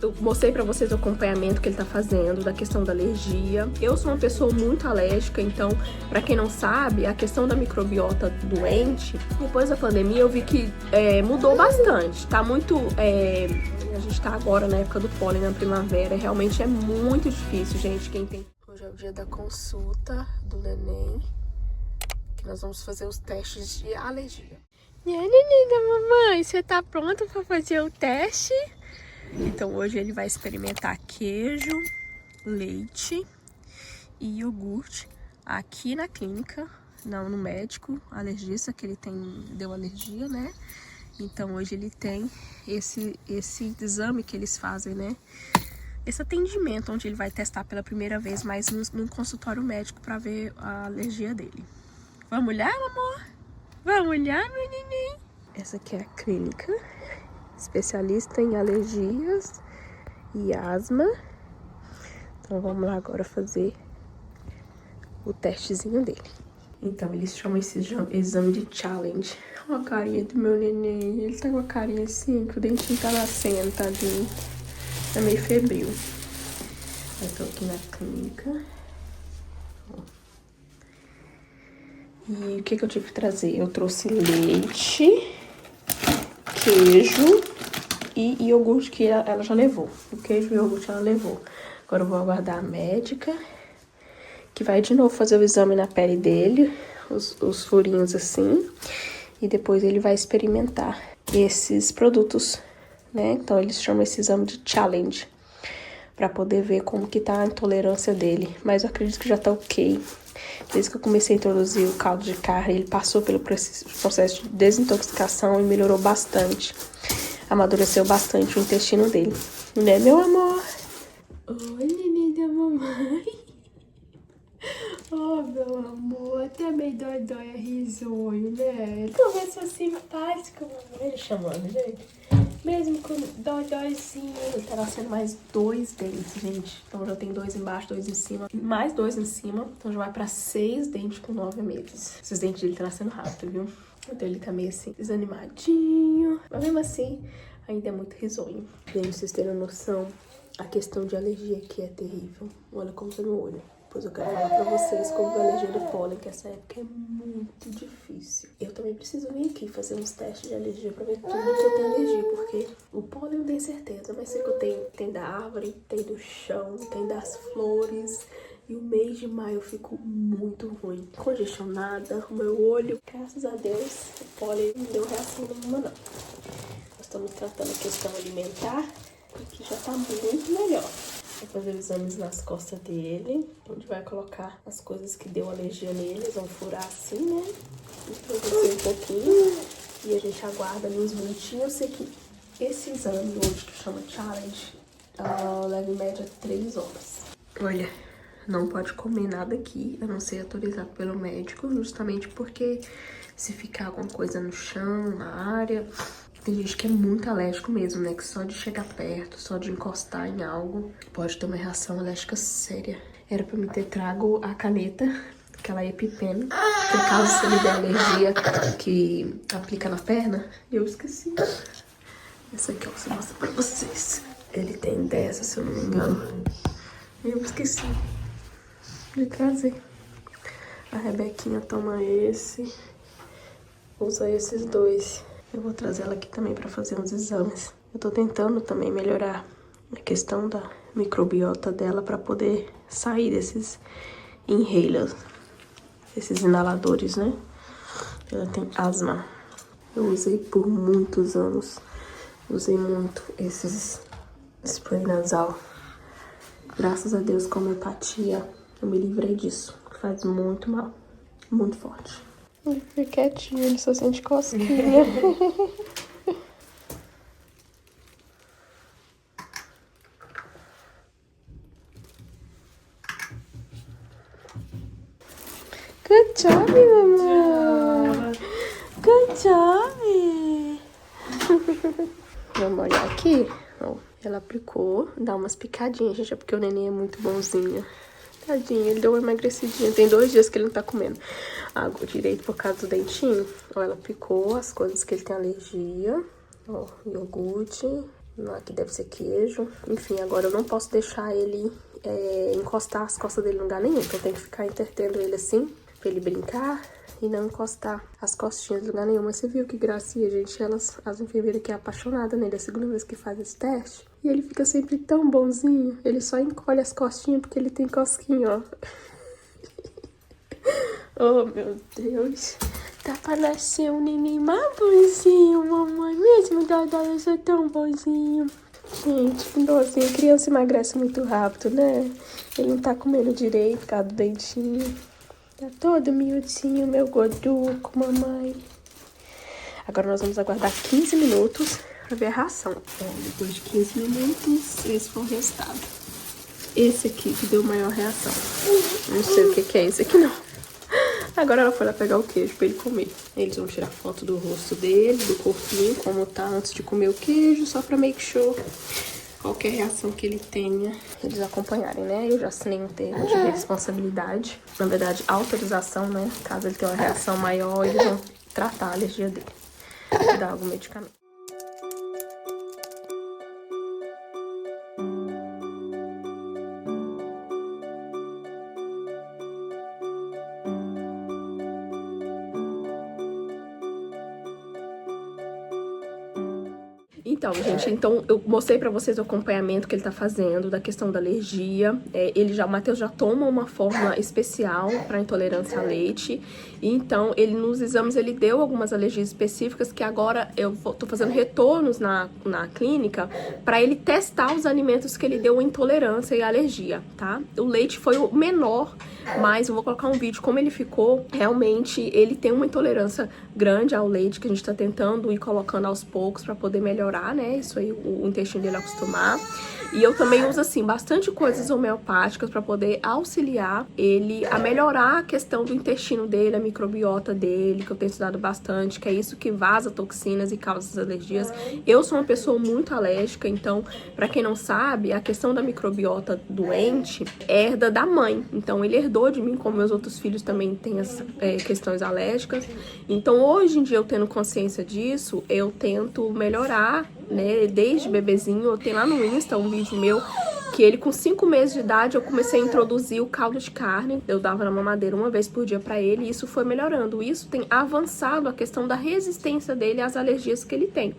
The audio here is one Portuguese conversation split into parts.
Eu mostrei pra vocês o acompanhamento que ele tá fazendo, da questão da alergia. Eu sou uma pessoa muito alérgica, então, pra quem não sabe, a questão da microbiota doente, depois da pandemia eu vi que mudou bastante. Tá muito... a gente tá agora na época do pólen, na primavera, realmente é muito difícil, gente, quem tem... Hoje é o dia da consulta do neném, que nós vamos fazer os testes de alergia. E aí, neném da mamãe, você tá pronta pra fazer o teste? Então hoje ele vai experimentar queijo, leite e iogurte aqui na clínica, não no médico alergista, que ele deu alergia, né? Então hoje ele tem esse exame que eles fazem, né? Esse atendimento onde ele vai testar pela primeira vez, mas num consultório médico para ver a alergia dele. Vamos olhar, amor? Vamos olhar, meu neném? Essa aqui é a clínica, especialista em alergias e asma. Então vamos lá agora fazer o testezinho dele. Então eles chamam esse exame de challenge. Olha a carinha do meu neném, ele tá com a carinha assim, que o dentinho tá nascendo, tadinho. Tá meio febril. Eu tô aqui na clínica. E o que eu tive que trazer? Eu trouxe leite, queijo e iogurte, que ela já levou. O queijo e o iogurte ela levou. Agora eu vou aguardar a médica, que vai de novo fazer o exame na pele dele, os furinhos assim. E depois ele vai experimentar esses produtos, né? Então eles chamam esse exame de challenge, pra poder ver como que tá a intolerância dele. Mas eu acredito que já tá ok. Desde que eu comecei a introduzir o caldo de carne, ele passou pelo processo de desintoxicação e melhorou bastante. Amadureceu bastante o intestino dele. Né, meu amor? Oi, neném da mamãe. Oh, meu amor, até meio dói a risonho, né? Começou simpático, mamãe. Ele chamando, gente. Mesmo com dóizinho, ele tá nascendo mais 2 dentes, gente. Então já tem 2 embaixo, 2 em cima, mais 2 em cima. Então já vai pra 6 dentes com 9 meses. Esses dentes dele tá nascendo rápido, viu? Então ele tá meio assim, desanimadinho. Mas mesmo assim, ainda é muito risonho. Gente, vocês terem noção, a questão de alergia aqui é terrível. Olha como tá meu olho. Depois eu quero falar pra vocês como a alergia do pólen, que essa época é muito difícil. Eu também preciso vir aqui fazer uns testes de alergia pra ver tudo que eu tenho alergia, porque o pólen eu tenho certeza, mas sei que eu tenho, tem da árvore, tem do chão, tem das flores. E o mês de maio eu fico muito ruim, congestionada, o meu olho, graças a Deus, o pólen não deu reação nenhuma não. Nós estamos tratando a questão alimentar, que já tá muito melhor. Vou fazer exames nas costas dele, onde vai colocar as coisas que deu alergia nele. Eles vão furar assim, né? Introduzir um pouquinho. E a gente aguarda ali uns minutinhos. Eu sei que esse exame hoje, que chama challenge, leva em média 3 horas. Olha, não pode comer nada aqui, a não ser autorizado pelo médico, justamente porque se ficar alguma coisa no chão, na área... Tem gente que é muito alérgico mesmo, né? Que só de chegar perto, só de encostar em algo, pode ter uma reação alérgica séria. Era pra me ter trago a caneta, aquela EpiPen, que caso você me der alergia, que aplica na perna. Eu esqueci. Essa aqui, ó, você mostra pra vocês. Ele tem dessa, se eu não me engano. Eu esqueci de trazer. A Rebequinha toma esse, usa esses 2. Eu vou trazer ela aqui também pra fazer uns exames. Eu tô tentando também melhorar a questão da microbiota dela pra poder sair desses inhalers, esses inaladores, né? Ela tem asma. Eu usei por muitos anos. Usei muito esses spray nasal. Graças a Deus, com homeopatia, eu me livrei disso. Faz muito mal. Muito forte. Ele fica quietinho, ele só sente cosquinha. Good job, mamãe. Good job. Vamos olhar aqui. Ó, ela aplicou, dá umas picadinhas, gente, é porque o neném é muito bonzinho. Tadinho, ele deu uma emagrecidinha. Tem 2 dias que ele não tá comendo água direito por causa do dentinho. Ó, ela picou as coisas que ele tem alergia. Ó, iogurte, Aqui deve ser queijo. Enfim, agora eu não posso deixar ele encostar as costas dele em lugar nenhum. Então eu tenho que ficar entretendo ele assim, pra ele brincar e não encostar as costinhas em lugar nenhum. Mas você viu que gracinha, gente? As enfermeiras aqui é apaixonadas nele. É a segunda vez que faz esse teste. E ele fica sempre tão bonzinho. Ele só encolhe as costinhas porque ele tem cosquinha, ó. Oh, meu Deus. Tá pra nascer um neném mais bonzinho, mamãe. Mesmo, Dodói, eu sou tão bonzinho. Gente, que dozinho. Criança emagrece muito rápido, né? Ele não tá comendo direito por causa do dentinho. Tá todo miudinho, meu gorduco, mamãe. Agora nós vamos aguardar 15 minutos pra ver a ração. Depois de 15 minutos, esse foi o resultado. Esse aqui que deu maior reação. Não sei o que é esse aqui, não. Agora ela foi lá pegar o queijo pra ele comer. Eles vão tirar foto do rosto dele, do corpinho, como tá antes de comer o queijo, só pra make sure qualquer reação que ele tenha, eles acompanharem, né? Eu já assinei um termo de responsabilidade. Na verdade, autorização, né? Caso ele tenha uma reação maior, eles vão tratar a alergia dele. Dar algum medicamento. Então, gente, eu mostrei pra vocês o acompanhamento que ele tá fazendo da questão da alergia. O Matheus já toma uma fórmula especial pra intolerância a leite. E então, nos exames, ele deu algumas alergias específicas que agora eu tô fazendo retornos na clínica pra ele testar os alimentos que ele deu intolerância e alergia, tá? O leite foi o menor, mas eu vou colocar um vídeo como ele ficou. Realmente, ele tem uma intolerância grande ao leite que a gente tá tentando ir colocando aos poucos pra poder melhorar, né? Isso aí, o intestino dele acostumar. E eu também uso, assim, bastante coisas homeopáticas pra poder auxiliar ele a melhorar a questão do intestino dele, a microbiota dele, que eu tenho estudado bastante, que é isso que vaza toxinas e causa as alergias. Eu sou uma pessoa muito alérgica, então, pra quem não sabe, a questão da microbiota doente herda da mãe. Então, ele herdou de mim, como meus outros filhos também têm as questões alérgicas. Então, hoje em dia, eu tendo consciência disso, eu tento melhorar, né? Desde bebezinho, eu tenho lá no Insta um vídeo meu que ele com 5 meses de idade eu comecei a introduzir o caldo de carne. Eu dava na mamadeira uma vez por dia pra ele e isso foi melhorando. Isso tem avançado a questão da resistência dele às alergias que ele tem.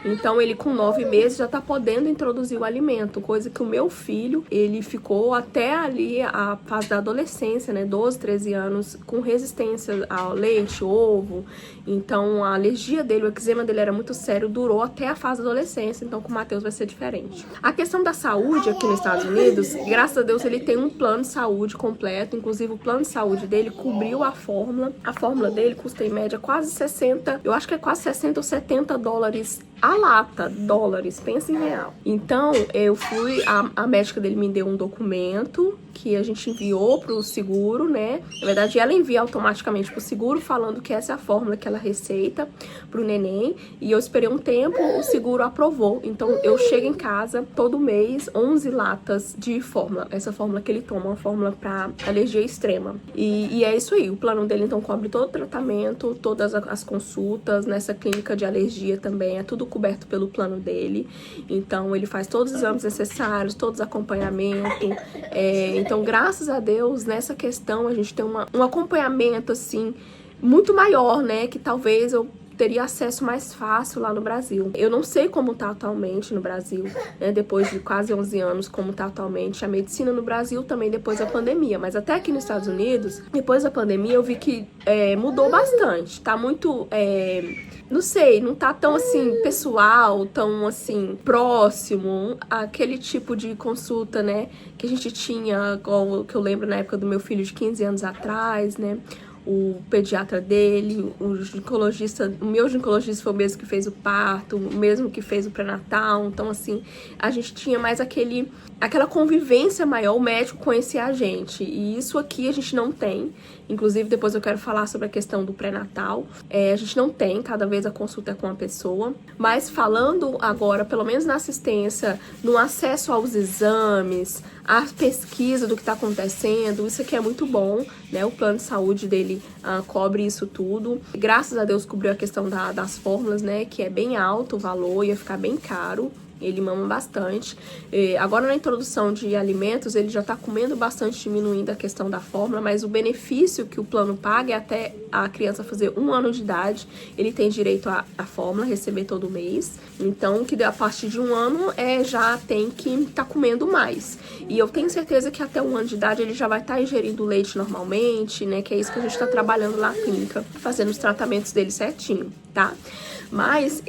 Então ele com 9 meses já tá podendo introduzir o alimento, coisa que o meu filho, ele ficou até ali a fase da adolescência, né, 12, 13 anos, com resistência ao leite, ovo. Então a alergia dele, o eczema dele era muito sério, durou até a fase da adolescência, então com o Matheus vai ser diferente. A questão da saúde aqui nos Estados Unidos, graças a Deus ele tem um plano de saúde completo, inclusive o plano de saúde dele cobriu a fórmula. A fórmula dele custa em média quase 60, eu acho que é quase 60 ou 70 dólares a lata, dólares, pensa em real. Então, eu fui, a médica dele me deu um documento que a gente enviou pro seguro, né? Na verdade, ela envia automaticamente pro seguro, falando que essa é a fórmula que ela receita pro neném. E eu esperei um tempo, o seguro aprovou. Então, eu chego em casa todo mês, 11 latas de fórmula. Essa fórmula que ele toma, uma fórmula pra alergia extrema. E é isso aí, o plano dele, então, cobre todo o tratamento, todas as consultas, nessa clínica de alergia também, é tudo coberto pelo plano dele. Então, ele faz todos os exames necessários, todos os acompanhamentos. Então, graças a Deus, nessa questão, a gente tem um acompanhamento, assim, muito maior, né? Que talvez eu teria acesso mais fácil lá no Brasil. Eu não sei como tá atualmente no Brasil, né? Depois de quase 11 anos, como tá atualmente a medicina no Brasil, também depois da pandemia. Mas até aqui nos Estados Unidos, depois da pandemia, eu vi que mudou bastante. Tá muito... não sei, não tá tão assim pessoal, tão assim próximo, aquele tipo de consulta, né, que a gente tinha, igual que eu lembro na época do meu filho de 15 anos atrás, né, o pediatra dele, o ginecologista, o meu ginecologista foi o mesmo que fez o parto, o mesmo que fez o pré-natal. Então, assim, a gente tinha mais aquela convivência maior, o médico conhecia a gente. E isso aqui a gente não tem. Inclusive, depois eu quero falar sobre a questão do pré-natal. A gente não tem, cada vez a consulta é com a pessoa. Mas falando agora, pelo menos na assistência, no acesso aos exames, a pesquisa do que está acontecendo, isso aqui é muito bom, né? O plano de saúde dele cobre isso tudo. Graças a Deus cobriu a questão das fórmulas, né? Que é bem alto o valor, ia ficar bem caro. Ele mama bastante. Agora na introdução de alimentos, ele já tá comendo bastante, diminuindo a questão da fórmula, mas o benefício que o plano paga é até a criança fazer 1 ano de idade, ele tem direito à fórmula, receber todo mês. Então, que a partir de 1 ano, já tem que estar comendo mais. E eu tenho certeza que até 1 ano de idade ele já vai estar ingerindo leite normalmente, né? Que é isso que a gente tá trabalhando lá na clínica, fazendo os tratamentos dele certinho, tá? Mas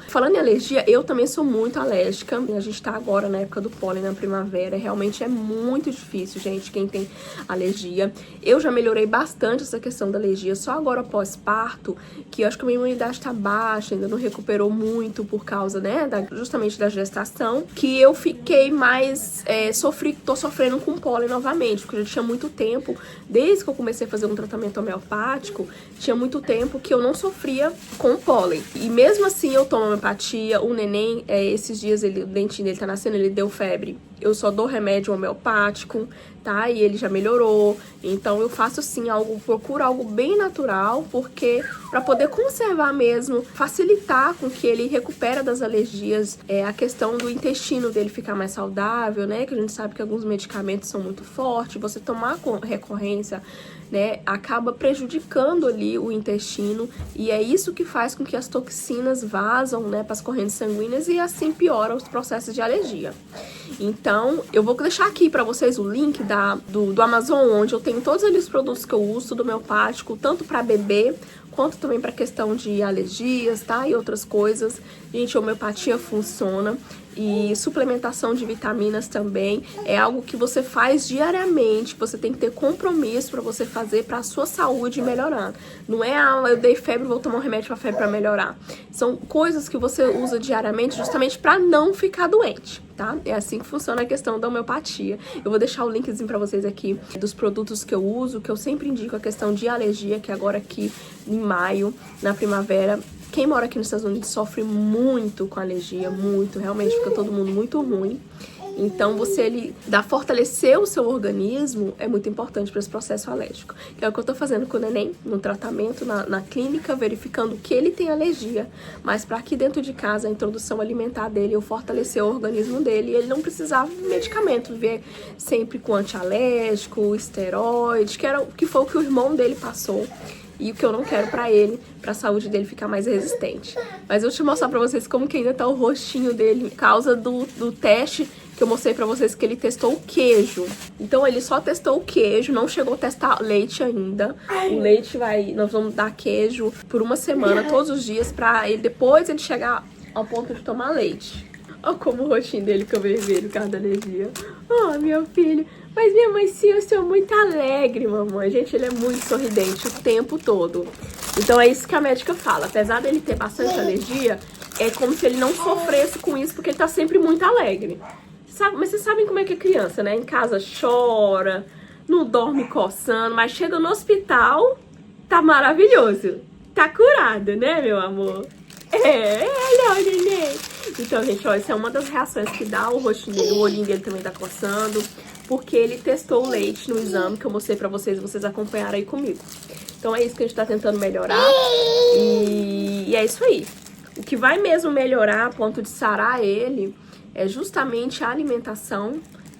falando em alergia, eu também sou muito alérgica. A gente tá agora na época do pólen, na primavera. Realmente é muito difícil, gente, quem tem alergia. Eu já melhorei bastante essa questão da alergia. Só agora pós-parto, que eu acho que a minha imunidade tá baixa, ainda não recuperou muito por causa, né, justamente da gestação, que eu fiquei mais, tô sofrendo com pólen novamente, porque eu já tinha muito tempo, desde que eu comecei a fazer um tratamento homeopático, tinha muito tempo que eu não sofria com pólen. E mesmo assim eu tomo homeopatia. O neném, esses dias o dentinho dele tá nascendo, ele deu febre. Eu só dou remédio homeopático, tá? E ele já melhorou. Então eu faço assim, procuro algo bem natural, porque pra poder conservar mesmo, facilitar com que ele recupere das alergias, a questão do intestino dele ficar mais saudável, né? Que a gente sabe que alguns medicamentos são muito fortes, você tomar com recorrência, né, acaba prejudicando ali o intestino, e é isso que faz com que as toxinas vazam, né, para as correntes sanguíneas, e assim piora os processos de alergia. Então, eu vou deixar aqui para vocês o link do Amazon, onde eu tenho todos ali os produtos que eu uso do homeopático, tanto para bebê, quanto também para questão de alergias, tá? E outras coisas. Gente, a homeopatia funciona. E suplementação de vitaminas também é algo que você faz diariamente. Você tem que ter compromisso para você fazer para a sua saúde melhorar. Não é, eu dei febre, vou tomar um remédio para febre para melhorar. São coisas que você usa diariamente justamente para não ficar doente, tá? É assim que funciona a questão da homeopatia. Eu vou deixar o linkzinho para vocês aqui dos produtos que eu uso, que eu sempre indico a questão de alergia, que agora aqui em maio, na primavera, quem mora aqui nos Estados Unidos sofre muito com alergia, muito, realmente fica todo mundo muito ruim. Então, você fortalecer o seu organismo é muito importante para esse processo alérgico. Que é o que eu tô fazendo com o neném, no tratamento, na clínica, verificando que ele tem alergia. Mas para aqui dentro de casa, a introdução alimentar dele, eu fortalecer o organismo dele, e ele não precisava de medicamento, viver sempre com antialérgico, esteroide, que foi o que o irmão dele passou. E o que eu não quero pra ele, pra saúde dele ficar mais resistente. Mas eu vou te mostrar pra vocês como que ainda tá o rostinho dele, por causa do teste que eu mostrei pra vocês, que ele testou o queijo. Então ele só testou o queijo, não chegou a testar leite ainda. O leite nós vamos dar queijo por 1 semana, todos os dias, pra depois ele chegar ao ponto de tomar leite. Olha como o rostinho dele fica vermelho por causa da alergia. Oh, meu filho. Mas minha mãe, sim, eu sou muito alegre, mamãe. Gente, ele é muito sorridente o tempo todo. Então é isso que a médica fala. Apesar dele ter bastante alergia, é como se ele não sofresse com isso, porque ele tá sempre muito alegre. Mas vocês sabem como é que é criança, né? Em casa chora, não dorme coçando, mas chega no hospital, tá maravilhoso. Tá curado, né, meu amor? Olha, neném. Então, gente, ó, essa é uma das reações que dá o rostinho dele, o olhinho dele também tá coçando, porque ele testou o leite no exame que eu mostrei pra vocês acompanharam aí comigo. Então é isso que a gente tá tentando melhorar, e é isso aí. O que vai mesmo melhorar a ponto de sarar ele é justamente a alimentação,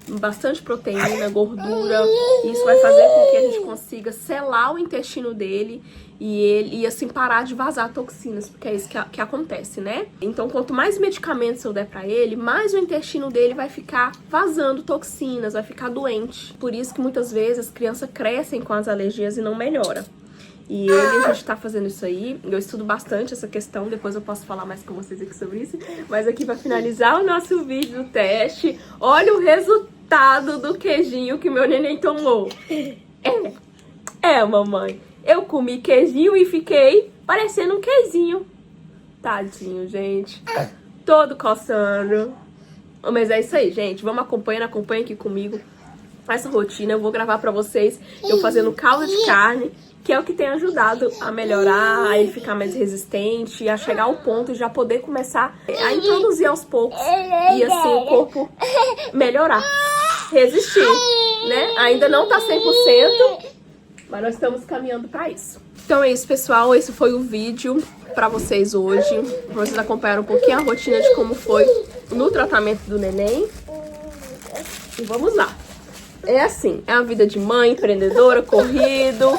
bastante proteína, gordura. Isso vai fazer com que a gente consiga selar o intestino dele e assim parar de vazar toxinas, porque é isso que acontece, né? Então, quanto mais medicamentos eu der pra ele, mais o intestino dele vai ficar vazando toxinas, vai ficar doente. Por isso que muitas vezes as crianças crescem com as alergias e não melhora. E a gente tá fazendo isso aí. Eu estudo bastante essa questão, depois eu posso falar mais com vocês aqui sobre isso. Mas aqui pra finalizar o nosso vídeo do teste, olha o resultado do queijinho que meu neném tomou. Mamãe, eu comi queijinho e fiquei parecendo um queijinho. Tadinho, gente. Todo coçando. Mas é isso aí, gente. Vamos acompanhando, acompanha aqui comigo essa rotina. Eu vou gravar pra vocês eu fazendo caldo de carne, que é o que tem ajudado a melhorar, a ele ficar mais resistente, a chegar ao ponto de já poder começar a introduzir aos poucos e assim o corpo melhorar, resistir, né? Ainda não tá 100%, mas nós estamos caminhando pra isso. Então é isso, pessoal. Esse foi o vídeo pra vocês hoje. Vocês acompanharam um pouquinho a rotina de como foi no tratamento do neném. E vamos lá. É assim, é a vida de mãe, empreendedora, corrido.